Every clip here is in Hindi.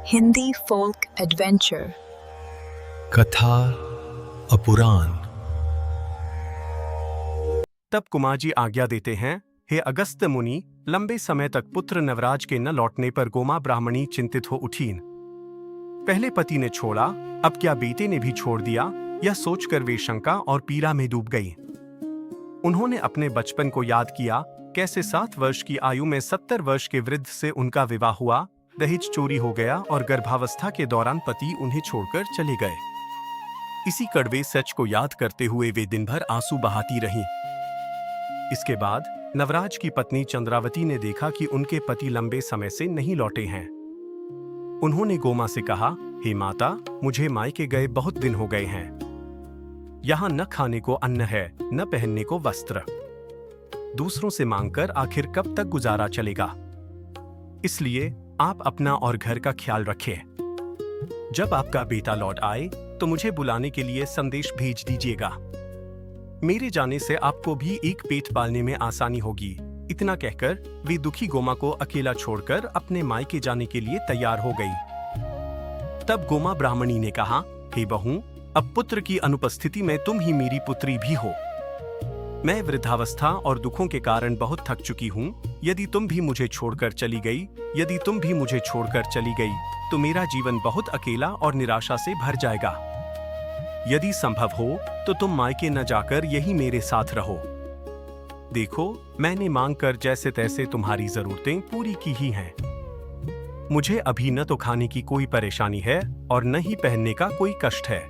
हिंदी फोल्क एडवेंचर कथा अपुराण। तब कुमाजी आज्ञा देते हैं, हे अगस्त्य मुनि, लंबे समय तक पुत्र नवराज के न लौटने पर गोमा ब्राह्मणी चिंतित हो उठीं। पहले पति ने छोड़ा, अब क्या बेटे ने भी छोड़ दिया, यह सोचकर वे शंका और पीड़ा में डूब गई। उन्होंने अपने बचपन को याद किया, कैसे 7 वर्ष की आयु में 70 वर्ष के वृद्ध से उनका विवाह हुआ, दहेज चोरी हो गया और गर्भावस्था के दौरान पति उन्हें छोड़कर चले गए। इसी कड़वे सच को याद करते हुए वे दिन भर आंसू बहाती रहीं। इसके बाद नवराज की पत्नी चंद्रावती ने देखा कि उनके पति लंबे समय से नहीं लौटे हैं। उन्होंने गोमा से कहा, हे माता, मुझे मायके गए बहुत दिन हो गए हैं। यहाँ न खाने को अन्न है, न पहनने को वस्त्र। दूसरों से मांगकर आखिर कब तक गुजारा चलेगा? इसलिए आप अपना और घर का ख्याल रखें। जब आपका बेटा लौट आए तो मुझे बुलाने के लिए संदेश भेज दीजिएगा। मेरे जाने से आपको भी एक पेट पालने में आसानी होगी। इतना कहकर वे दुखी गोमा को अकेला छोड़कर अपने मायके जाने के लिए तैयार हो गई। तब गोमा ब्राह्मणी ने कहा, हे बहू, अब पुत्र की अनुपस्थिति में तुम ही मेरी पुत्री भी हो। मैं वृद्धावस्था और दुखों के कारण बहुत थक चुकी हूँ। यदि तुम भी मुझे छोड़कर चली गई, तो मेरा जीवन बहुत अकेला और निराशा से भर जाएगा। यदि संभव हो तो तुम मायके न जाकर यही मेरे साथ रहो। देखो, मैंने मांग कर जैसे तैसे तुम्हारी जरूरतें पूरी की ही हैं। मुझे अभी न तो खाने की कोई परेशानी है और न ही पहनने का कोई कष्ट है।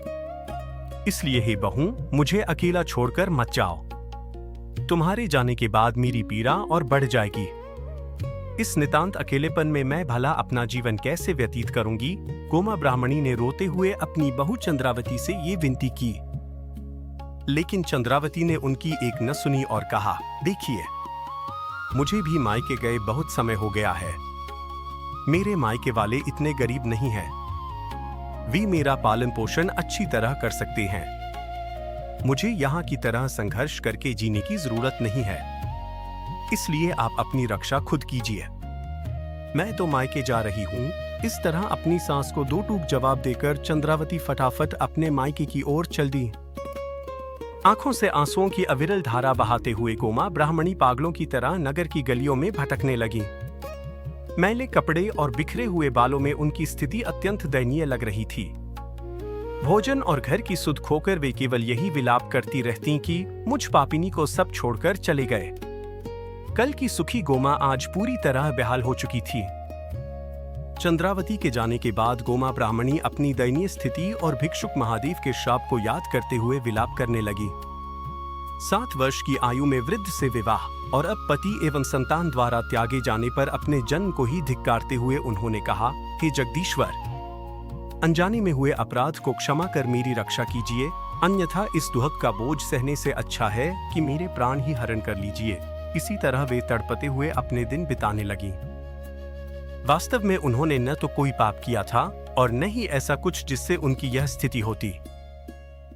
इसलिए हे बहू, मुझे अकेला छोड़कर मत जाओ। तुम्हारे जाने के बाद मेरी पीड़ा और बढ़ जाएगी। इस नितांत अकेलेपन में मैं भला अपना जीवन कैसे व्यतीत करूंगी? गोमा ब्राह्मणी ने रोते हुए अपनी बहू चंद्रावती से ये विनती की। लेकिन चंद्रावती ने उनकी एक न सुनी और कहा, देखिए, मुझे भी मायके गए बहुत समय हो गया है। मेरे मायके वाले इतने गरीब नहीं हैं। वे मेरा पालन पोषण अच्छी तरह कर सकते हैं। मुझे यहाँ की तरह संघर्ष करके जीने की जरूरत नहीं है। इसलिए आप अपनी रक्षा खुद कीजिए। मैं तो मायके जा रही हूँ। इस तरह अपनी सास को 2 टूक जवाब देकर चंद्रावती फटाफट अपने मायके की ओर चल दी। आंखों से आंसुओं की अविरल धारा बहाते हुए गोमा ब्राह्मणी पागलों की तरह नगर की गलियों में भटकने लगी। मैले कपड़े और बिखरे हुए बालों में उनकी स्थिति अत्यंत दयनीय लग रही थी। भोजन और घर की सुध खोकर वे केवल यही विलाप करती रहती कि मुझ पापिनी को सब छोड़कर चले गए। कल की सुखी गोमा आज पूरी तरह बेहाल हो चुकी थी। चंद्रावती के जाने के बाद गोमा ब्राह्मणी अपनी दयनीय स्थिति और भिक्षुक महादेव के श्राप को याद करते हुए विलाप करने लगी। 7 वर्ष की आयु में वृद्ध से विवाह और अब पति एवं संतान द्वारा त्यागे जाने पर अपने जन्म को ही धिक्कारते हुए उन्होंने कहा, हे जगदीश्वर, अनजाने में हुए अपराध को क्षमा कर मेरी रक्षा कीजिए, अन्यथा इस दुहक का बोझ सहने से अच्छा है कि मेरे प्राण ही हरण कर लीजिए। इसी तरह वे तड़पते हुए अपने दिन बिताने लगी। वास्तव में उन्होंने न तो कोई पाप किया था और न ही ऐसा कुछ जिससे उनकी यह स्थिति होती।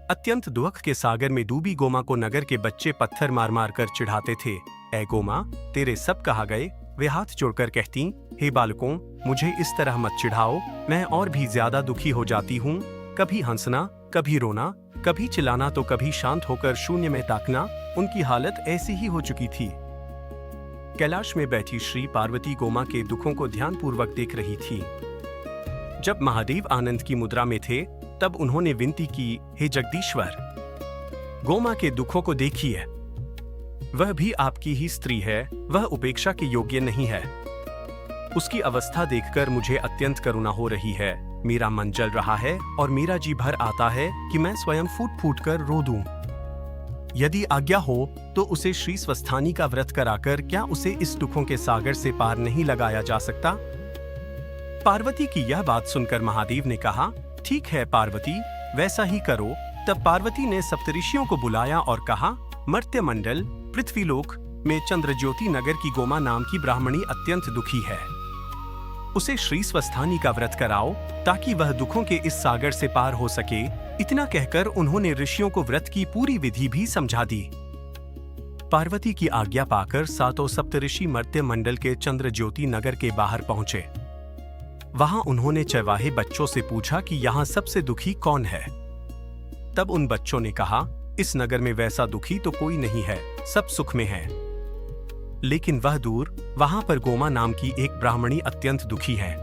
अत्यंत दुख के सागर में डूबी गोमा को नगर के बच्चे पत्थर मार मार कर चिढ़ाते थे। ऐ गोमा, तेरे सब कहाँ गए? वे हाथ जोड़कर कहती, हे बालकों, मुझे इस तरह मत चिढ़ाओ, मैं और भी ज्यादा दुखी हो जाती हूँ। कभी हंसना, कभी रोना, कभी चिल्लाना तो कभी शांत होकर शून्य में ताकना, उनकी हालत ऐसी ही हो चुकी थी। कैलाश में बैठी श्री पार्वती गोमा के दुखों को ध्यानपूर्वक देख रही थी। जब महादेव आनंद की मुद्रा में थे तब उन्होंने विनती की, हे जगदीश्वर, गोमा के दुखों को देखिए। वह भी आपकी ही स्त्री है, वह उपेक्षा के योग्य नहीं है। उसकी अवस्था देखकर मुझे अत्यंत करुणा हो रही है। मेरा मन जल रहा है और मेरा जी भर आता है कि मैं स्वयं फूट फूट कर रो दूं। यदि आज्ञा हो तो उसे श्री स्वस्थानी का व्रत कराकर क्या उसे इस दुखों के सागर से पार नहीं लगाया जा सकता? पार्वती की यह बात सुनकर महादेव ने कहा, ठीक है पार्वती, वैसा ही करो। तब पार्वती ने सप्तऋषियों को बुलाया और कहा, मर्त्य मंडल पृथ्वीलोक में चंद्रज्योति नगर की गोमा नाम की ब्राह्मणी अत्यंत दुखी है। उसे श्री स्वस्थानी का व्रत कराओ ताकि वह दुखों के इस सागर से पार हो सके। इतना कहकर उन्होंने ऋषियों को व्रत की पूरी विधि भी समझा दी। पार्वती की आज्ञा पाकर 7 सप्तऋषि मर्त्य मंडल के चंद्रज्योति नगर के बाहर पहुंचे। वहां उन्होंने चरवाहे बच्चों से पूछा कि यहाँ सबसे दुखी कौन है। तब उन बच्चों ने कहा, इस नगर में वैसा दुखी तो कोई नहीं है, सब सुख में है। लेकिन वह दूर, वहां पर गोमा नाम की एक ब्राह्मणी अत्यंत दुखी है।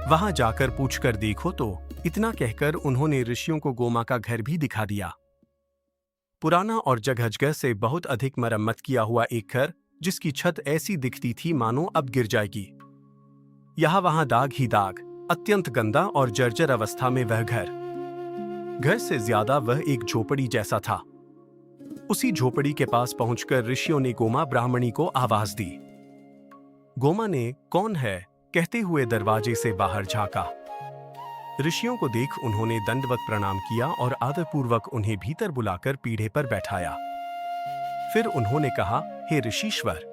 वहां जाकर पूछकर देखो तो। इतना कहकर उन्होंने ऋषियों को गोमा का घर भी दिखा दिया। पुराना और जगह से बहुत अधिक मरम्मत किया हुआ एक घर, जिसकी छत ऐसी दिखती थी मानो अब गिर जाएगी। यहाँ वहां दाग ही दाग, अत्यंत गंदा और जर्जर अवस्था में वह घर से ज्यादा वह एक झोपड़ी जैसा था। उसी झोपड़ी के पास पहुंचकर ऋषियों ने गोमा ब्राह्मणी को आवाज दी। गोमा ने कौन है कहते हुए दरवाजे से बाहर झांका। ऋषियों को देख उन्होंने दंडवत प्रणाम किया और आदरपूर्वक उन्हें भीतर बुलाकर पीढ़े पर बैठाया। फिर उन्होंने कहा, हे ऋषीश्वर,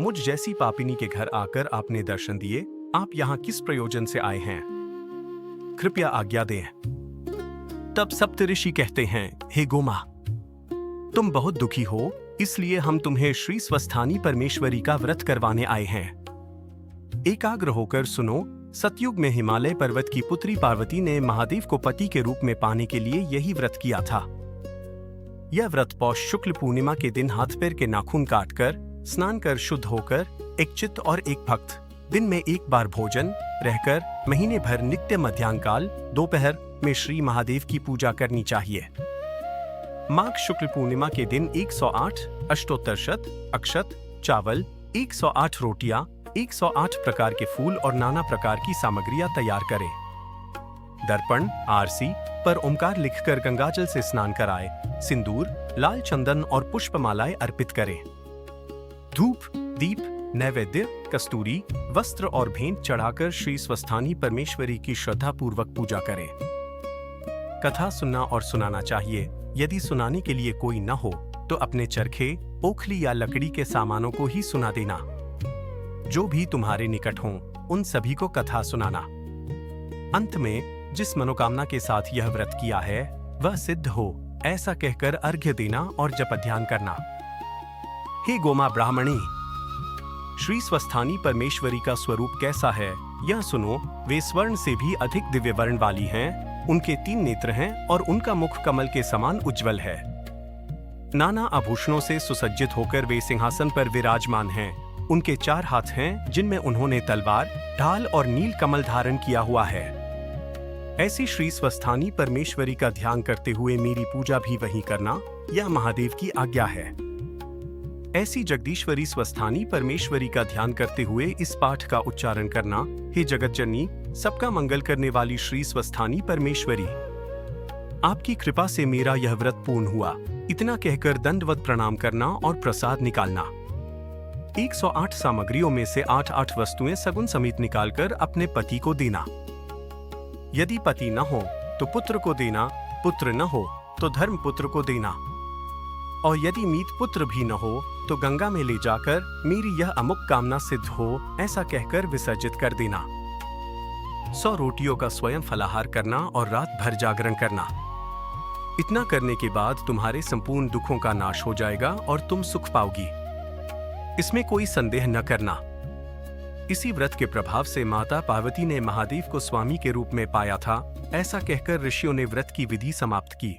मुझ जैसी पापिनी के घर आकर आपने दर्शन दिए, आप यहाँ किस प्रयोजन से आए हैं? कृपया आज्ञा दें। तब सप्तऋषि कहते हैं, हे गोमा, तुम बहुत दुखी हो, इसलिए हम तुम्हें श्री स्वस्थानी परमेश्वरी का व्रत करवाने आए हैं। एकाग्र होकर सुनो। सतयुग में हिमालय पर्वत की पुत्री पार्वती ने महादेव को पति के रूप में पाने के लिए यही व्रत किया था। यह व्रत पौष शुक्ल पूर्णिमा के दिन हाथ पैर के नाखून काटकर, स्नान कर शुद्ध होकर, एक चित्त और एक भक्त, दिन में एक बार भोजन रहकर, महीने भर नित्य मध्याह्न काल दोपहर में श्री महादेव की पूजा करनी चाहिए। माघ शुक्ल पूर्णिमा के दिन 108 अष्टोत्तरशत अक्षत, चावल, 108 रोटियां, 108 प्रकार के फूल और नाना प्रकार की सामग्रियां तैयार करें। दर्पण आरसी पर ओमकार लिखकर गंगाजल से स्नान कराए, सिंदूर, लाल चंदन और पुष्पमालाएं अर्पित करें। धूप, दीप, नैवेद्य, कस्तूरी, वस्त्र और भेंट चढ़ाकर श्री स्वस्थानी परमेश्वरी की श्रद्धा पूर्वक पूजा करें। कथा सुनना और सुनाना चाहिए। यदि सुनाने के लिए कोई न हो तो अपने चरखे, ओखली या लकड़ी के सामानों को ही सुना देना। जो भी तुम्हारे निकट हों, उन सभी को कथा सुनाना। अंत में जिस मनोकामना के साथ यह व्रत किया है वह सिद्ध हो, ऐसा कहकर अर्घ्य देना और जप ध्यान करना। हे गोमा ब्राह्मणी, श्री स्वस्थानी परमेश्वरी का स्वरूप कैसा है यह सुनो। वे स्वर्ण से भी अधिक दिव्य वर्ण वाली हैं, उनके 3 नेत्र हैं और उनका मुख कमल के समान उज्जवल है। नाना आभूषणों से सुसज्जित होकर वे सिंहासन पर विराजमान हैं। उनके 4 हाथ हैं, जिनमें उन्होंने तलवार, ढाल और नील कमल धारण किया हुआ है। ऐसी श्री स्वस्थानी परमेश्वरी का ध्यान करते हुए मेरी पूजा भी वहीं करना, यह महादेव की आज्ञा है। ऐसी जगदीश्वरी स्वस्थानी परमेश्वरी का ध्यान करते हुए इस पाठ का उच्चारण करना। हे जगत जननी, सबका मंगल करने वाली श्री स्वस्थानी परमेश्वरी, आपकी कृपा से मेरा यह व्रत पूर्ण हुआ। इतना कहकर दंडवत प्रणाम करना और प्रसाद निकालना। 108 सामग्रियों में से 8-8 वस्तुएं सगुन समेत निकालकर अपने पति को देना। यदि पति न हो तो पुत्र को देना, पुत्र न हो तो धर्म पुत्र को देना, और यदि मीत पुत्र भी न हो तो गंगा में ले जाकर मेरी यह अमुक कामना सिद्ध हो, ऐसा कहकर विसर्जित कर देना। 100 रोटियों का स्वयं फलाहार करना और रात भर जागरण करना। इतना करने के बाद तुम्हारे संपूर्ण दुखों का नाश हो जाएगा और तुम सुख पाओगी, इसमें कोई संदेह न करना। इसी व्रत के प्रभाव से माता पार्वती ने महादेव को स्वामी के रूप में पाया था, ऐसा कहकर ऋषियों ने व्रत की विधि समाप्त की।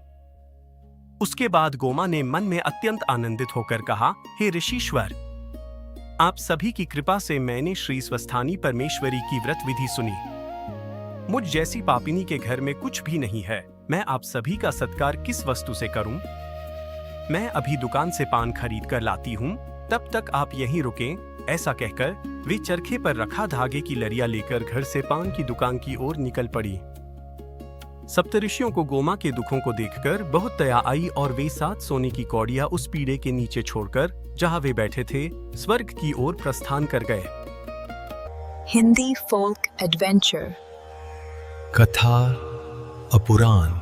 उसके बाद गोमा ने मन में अत्यंत आनंदित होकर कहा, हे ऋषीश्वर, आप सभी की कृपा से मैंने श्री स्वस्थानी परमेश्वरी की व्रत विधि सुनी। मुझ जैसी पापिनी के घर में कुछ भी नहीं है, मैं आप सभी का सत्कार किस वस्तु से करूं? मैं अभी दुकान से पान खरीद कर लाती हूं, तब तक आप यहीं रुकें। ऐसा कहकर वे चरखे पर रखा धागे की लरिया लेकर घर से पान की दुकान की ओर निकल पड़ी। सप्तऋषियों को गोमा के दुखों को देखकर बहुत दया आई और वे 7 सोने की कौड़ियां उस पीढ़े के नीचे छोड़कर जहां वे बैठे थे, स्वर्ग की ओर प्रस्थान कर गए। Hindi folk adventure. कथा, a पुराण।